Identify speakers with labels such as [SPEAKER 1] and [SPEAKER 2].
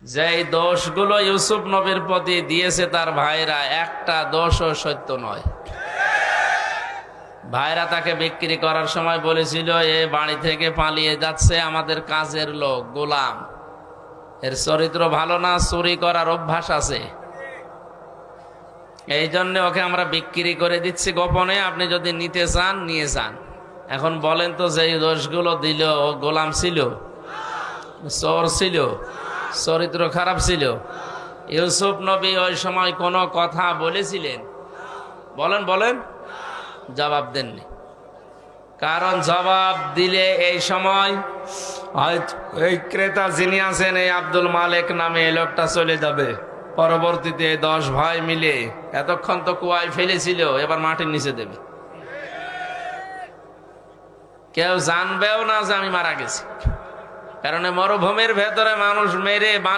[SPEAKER 1] যে দোষগুলো ইউসুফ নবীর প্রতি দিয়েছে তার ভাইরা, একটা দোষও সত্য নয়। ভাইরা তাকে বিক্রি করার সময় বলেছিল, এ বাড়ি থেকে পালিয়ে যাচ্ছে আমাদের কাজের লোক, গোলাম, এর চরিত্র ভালো না, চুরি করার অভ্যাস আছে, এই জন্য ওকে আমরা বিক্রি করে দিচ্ছি গোপনে, আপনি যদি নিতে চান নিয়ে যান। এখন বলেন তো, যে দোষগুলো দিল, ও গোলাম ছিল, চোর ছিল, চরিত্র খারাপ ছিল? ইউসুফ নবী ওই সময় কোনো কথা বলেছিলেন? বলেন বলেন, জবাব দেননি। কারণ জবাব দিলে এই সময় হয়তো এই ক্রেতা যিনি আছেন, এই আব্দুল মালিক নামে এই লোকটা চলে যাবে। পরবর্তীতে 10 ভাই মিলে এতক্ষণ তো কুয়ায় ফেলেছিল, এবার মাটির নিচে দেবে। কেউ জানবেও না যে আমি মারা গেছি, কারণ মরুভূমির ভেতরে মানুষ মেরে